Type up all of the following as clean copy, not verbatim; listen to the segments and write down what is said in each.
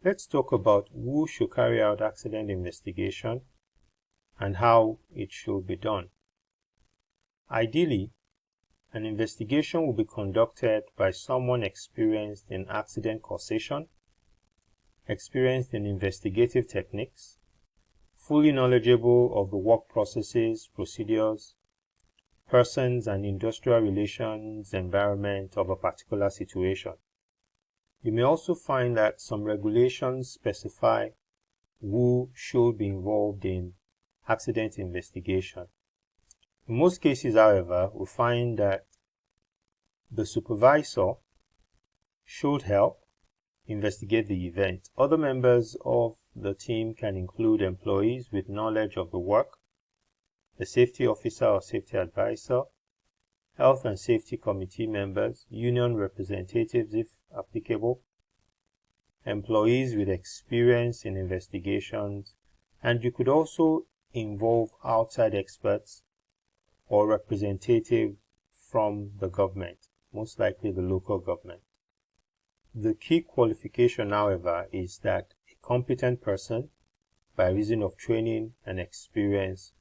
Let's talk about who should carry out accident investigation and how it should be done. Ideally, an investigation will be conducted by someone experienced in accident causation, experienced in investigative techniques, fully knowledgeable of the work processes, procedures, persons and industrial relations environment of a particular situation. You may also find that some regulations specify who should be involved in accident investigation. In most cases, however, we find that the supervisor should help investigate the event. Other members of the team can include employees with knowledge of the work, the safety officer or safety advisor, health and safety committee members, union representatives if applicable, employees with experience in investigations, and you could also involve outside experts or representatives from the government, most likely the local government. The key qualification, however, is that a competent person, by reason of training and experience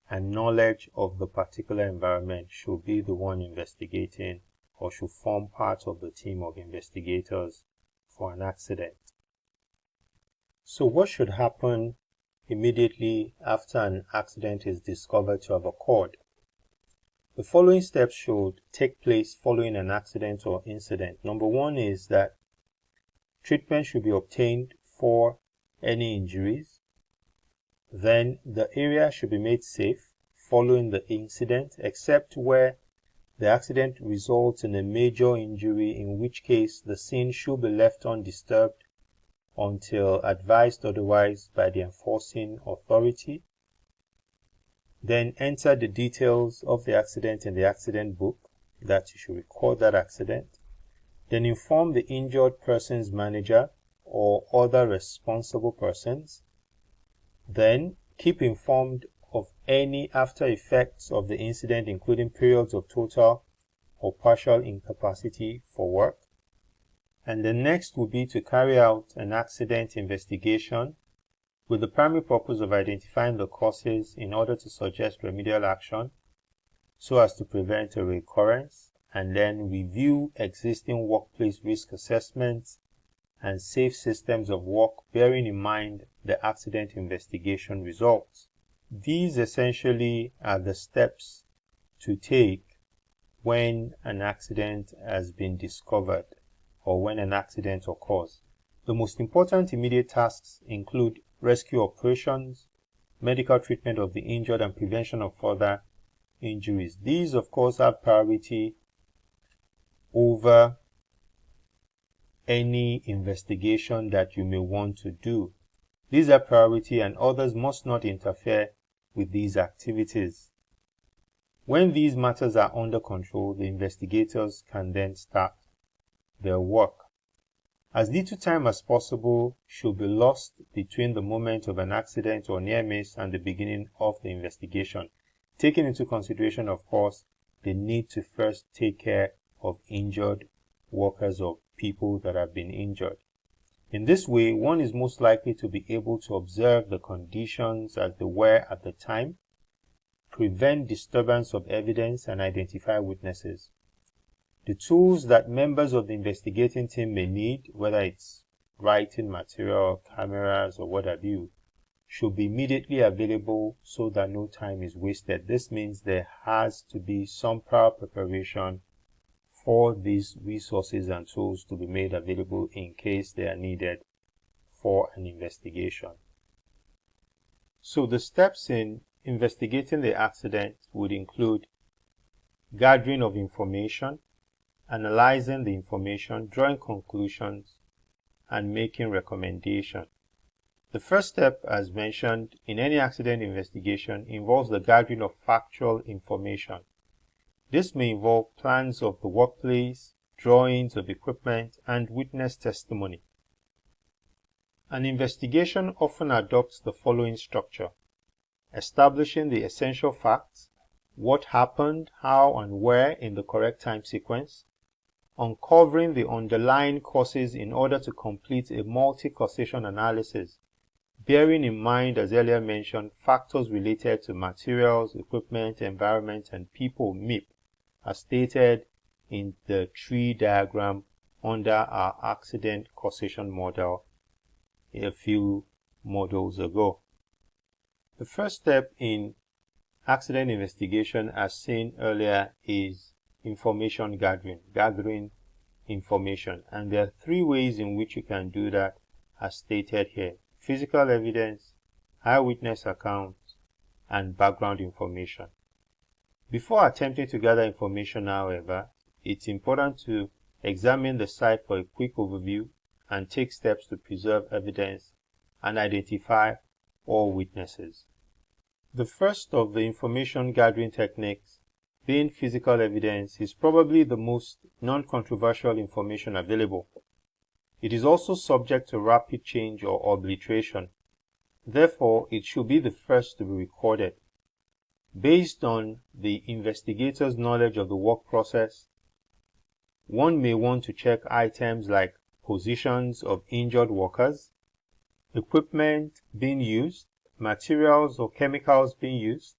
and knowledge of the particular environment, should be the one investigating or should form part of the team of investigators for an accident. So what should happen immediately after an accident is discovered to have occurred? The following steps should take place following an accident or incident. Number one is that treatment should be obtained for any injuries. Then the area should be made safe following the incident, except where the accident results in a major injury, in which case the scene should be left undisturbed until advised otherwise by the enforcing authority. Then enter the details of the accident in the accident book, that you should record that accident. Then inform the injured person's manager or other responsible persons. Then keep informed of any after effects of the incident, including periods of total or partial incapacity for work. And the next will be to carry out an accident investigation with the primary purpose of identifying the causes in order to suggest remedial action so as to prevent a recurrence, and then review existing workplace risk assessments and safe systems of work, bearing in mind the accident investigation results. These essentially are the steps to take when an accident has been discovered or when an accident occurs. The most important immediate tasks include rescue operations, medical treatment of the injured, and prevention of further injuries. These, of course, have priority over any investigation that you may want to do. These are priority, and others must not interfere with these activities. When these matters are under control, the investigators can then start their work. As little time as possible should be lost between the moment of an accident or near miss and the beginning of the investigation, taking into consideration, of course, the need to first take care of injured workers or people that have been injured. In this way, one is most likely to be able to observe the conditions as they were at the time, prevent disturbance of evidence, and identify witnesses. The tools that members of the investigating team may need, whether it's writing material, cameras, or what have you, should be immediately available so that no time is wasted. This means there has to be some prior preparation for these resources and tools to be made available in case they are needed for an investigation. So the steps in investigating the accident would include gathering of information, analyzing the information, drawing conclusions, and making recommendations. The first step, as mentioned, in any accident investigation involves the gathering of factual information. This may involve plans of the workplace, drawings of equipment, and witness testimony. An investigation often adopts the following structure: establishing the essential facts, what happened, how and where in the correct time sequence, uncovering the underlying causes in order to complete a multi-causation analysis, bearing in mind, as earlier mentioned, factors related to materials, equipment, environment, and people (MIP), as stated in the tree diagram under our accident causation model a few modules ago. The first step in accident investigation, as seen earlier, is information gathering information. And there are three ways in which you can do that, as stated here: physical evidence, eyewitness accounts, and background information. Before attempting to gather information, however, it's important to examine the site for a quick overview and take steps to preserve evidence and identify all witnesses. The first of the information gathering techniques, being physical evidence, is probably the most non-controversial information available. It is also subject to rapid change or obliteration. Therefore, it should be the first to be recorded. Based on the investigator's knowledge of the work process, one may want to check items like positions of injured workers, equipment being used, materials or chemicals being used,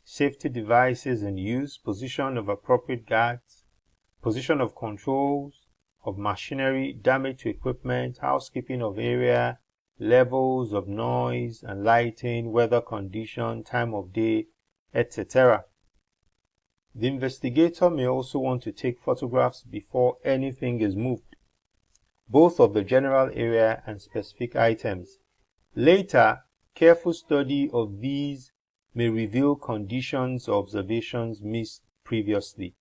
safety devices in use, position of appropriate guards, position of controls, of machinery, damage to equipment, housekeeping of area, levels of noise and lighting, weather condition, time of day, etc. The investigator may also want to take photographs before anything is moved, both of the general area and specific items. Later, careful study of these may reveal conditions or observations missed previously.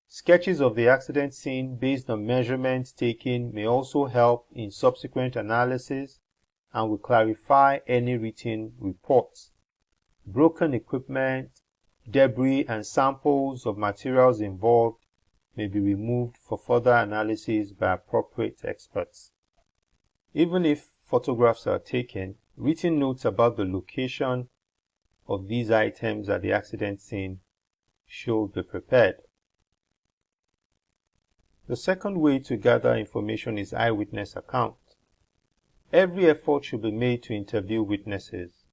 Sketches of the accident scene based on measurements taken may also help in subsequent analysis and will clarify any written reports. Broken equipment, debris, and samples of materials involved may be removed for further analysis by appropriate experts. Even if photographs are taken, written notes about the location of these items at the accident scene should be prepared. The second way to gather information is eyewitness account. Every effort should be made to interview witnesses.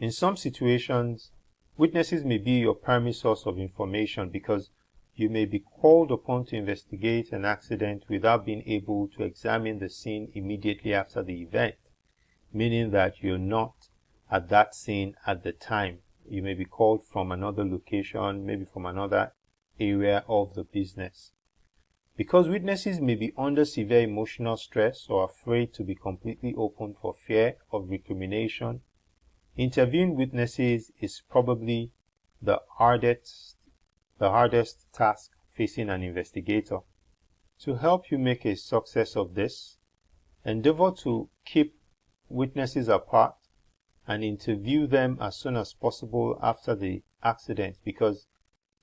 In some situations, witnesses may be your primary source of information because you may be called upon to investigate an accident without being able to examine the scene immediately after the event, meaning that you're not at that scene at the time. You may be called from another location, maybe from another area of the business. Because witnesses may be under severe emotional stress or afraid to be completely open for fear of recrimination, interviewing witnesses is probably the hardest task facing an investigator. To help you make a success of this, endeavor to keep witnesses apart and interview them as soon as possible after the accident, because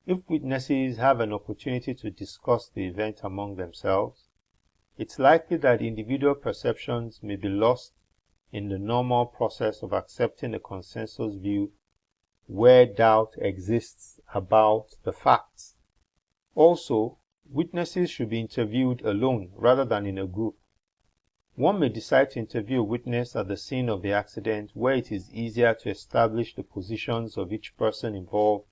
if witnesses have an opportunity to discuss the event among themselves, it's likely that individual perceptions may be lost in the normal process of accepting a consensus view where doubt exists about the facts. Also, witnesses should be interviewed alone rather than in a group. One may decide to interview a witness at the scene of the accident where it is easier to establish the positions of each person involved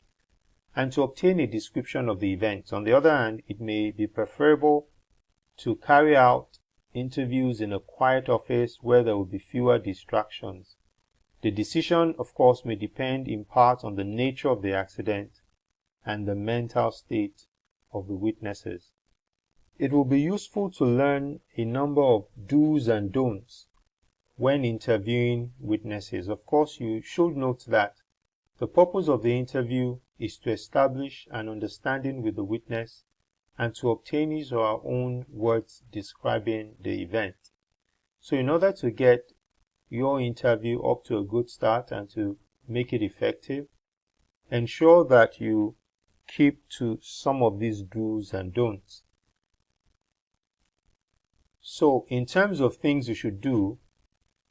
and to obtain a description of the event. On the other hand, it may be preferable to carry out interviews in a quiet office where there will be fewer distractions. The decision, of course, may depend in part on the nature of the accident and the mental state of the witnesses. It will be useful to learn a number of do's and don'ts when interviewing witnesses. Of course, you should note that the purpose of the interview is to establish an understanding with the witness and to obtain his or her own words describing the event. So in order to get your interview up to a good start and to make it effective, ensure that you keep to some of these do's and don'ts. So in terms of things you should do,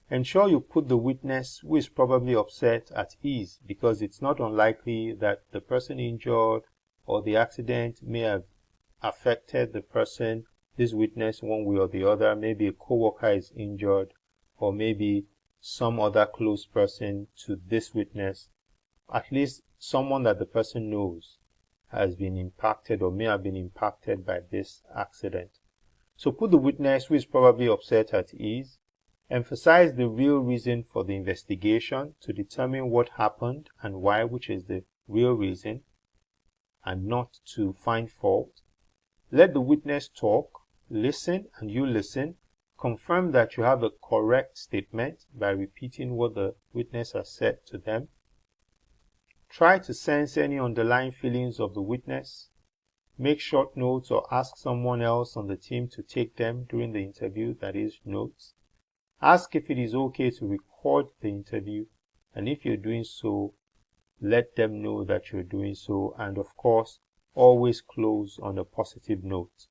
ensure you put the witness who is probably upset at ease, because it's not unlikely that the person injured or the accident may have affected the person, this witness, one way or the other. Maybe a co-worker is injured, or maybe some other close person to this witness, at least someone that the person knows has been impacted or may have been impacted by this accident. So put the witness who is probably upset at ease. Emphasize the real reason for the investigation to determine what happened and why, which is the real reason, and not to find fault. Let the witness talk, listen, and you listen. Confirm that you have a correct statement by repeating what the witness has said to them. Try to sense any underlying feelings of the witness. Make short notes or ask someone else on the team to take them during the interview, that is, notes. Ask if it is okay to record the interview, and if you're doing so, let them know that you're doing so, and of course, always close on a positive note.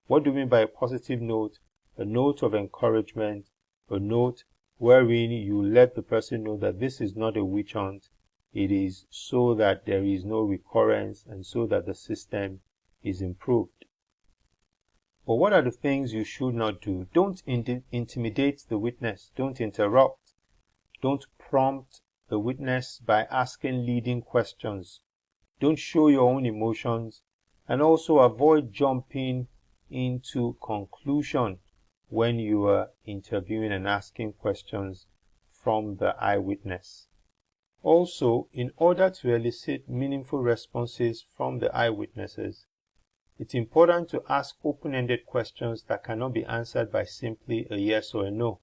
What do we mean by a positive note? A note of encouragement, a note wherein you let the person know that this is not a witch hunt. It is so that there is no recurrence and so that the system is improved. But what are the things you should not do? Don't intimidate the witness. Don't interrupt. Don't prompt the witness by asking leading questions. Don't show your own emotions, and also avoid jumping into conclusion when you are interviewing and asking questions from the eyewitness. Also, in order to elicit meaningful responses from the eyewitnesses, it's important to ask open-ended questions that cannot be answered by simply a yes or a no.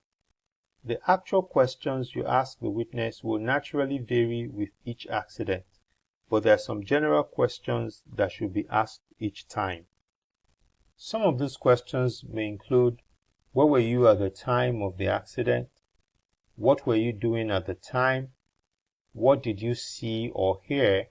The actual questions you ask the witness will naturally vary with each accident, but there are some general questions that should be asked each time. Some of these questions may include: where were you at the time of the accident? What were you doing at the time? What did you see or hear?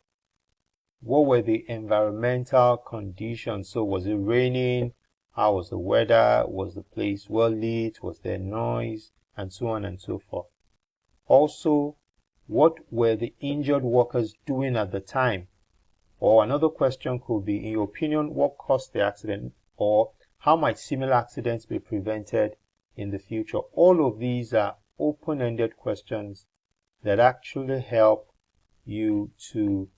What were the environmental conditions? So was it raining? How was the weather? Was the place well lit? Was there noise? And so on and so forth. Also, what were the injured workers doing at the time? Or another question could be, in your opinion, what caused the accident? Or how might similar accidents be prevented in the future? All of these are open-ended questions that actually help you to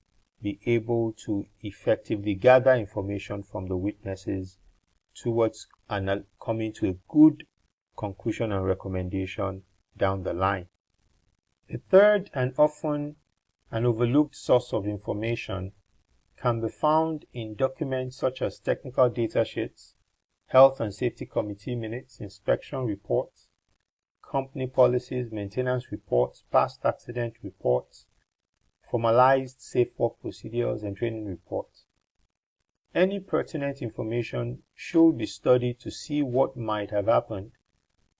be able to effectively gather information from the witnesses towards coming to a good conclusion and recommendation down the line. The third and often an overlooked source of information can be found in documents such as technical data sheets, health and safety committee minutes, inspection reports, company policies, maintenance reports, past accident reports, formalized safe work procedures, and training reports. Any pertinent information should be studied to see what might have happened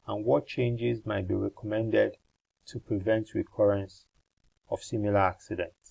and what changes might be recommended to prevent recurrence of similar accidents.